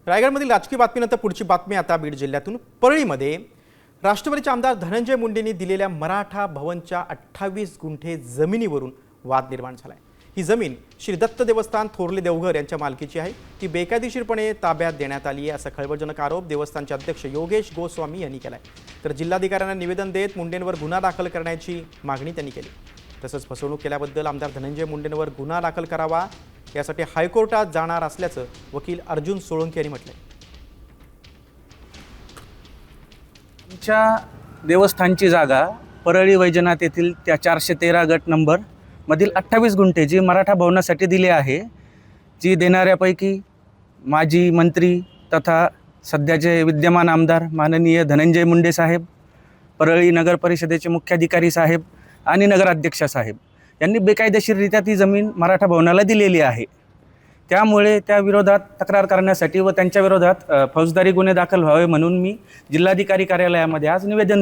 रायगडमधील राजकीय बातमीनंतर पुढची बातमी आता बीड जिल्ह्यातून परळीमध्ये राष्ट्रवादीचे आमदार धनंजय मुंडेंनी दिलेल्या मराठा भवनच्या 28 गुंठे जमिनीवरून वाद निर्माण झालाय। ही जमीन श्री दत्त देवस्थान थोरले देवघर यांच्या मालकीची आहे। ती बेकायदेशीरपणे ताब्यात देण्यात आली आहे असा खळबळजनक आरोप देवस्थानचे अध्यक्ष योगेश गोस्वामी यांनी केलाय। तर जिल्हाधिकाऱ्यांना निवेदन देत मुंडेंवर गुन्हा दाखल करण्याची मागणी त्यांनी केली। तसंच फसवणूक केल्याबद्दल आमदार धनंजय मुंडेंवर गुन्हा दाखल करावा यासाठी हायकोर्टात जाणार असल्याचं वकील अर्जुन सोळंकी यांनी म्हटलंय। आमच्या देवस्थानची जागा परळी वैजनाथ येथील त्या 413 गट नंबर मधील 28 गुंठे जी मराठा भवनासाठी दिली आहे, जी देणाऱ्यापैकी माजी मंत्री तथा सध्याचे विद्यमान आमदार माननीय धनंजय मुंडे साहेब, परळी नगर परिषदेचे मुख्याधिकारी साहेब आणि नगराध्यक्ष साहेब यांनी बेकायदेशीररित्या ती जमीन मराठा भवनाला दिलेली आहे। त्यामुळे त्या विरोधात तक्रार करण्यासाठी व त्यांच्या विरोधात फौजदारी गुन्हे दाखल व्हावे म्हणून मी जिल्हाधिकारी कार्यालयामध्ये आज निवेदन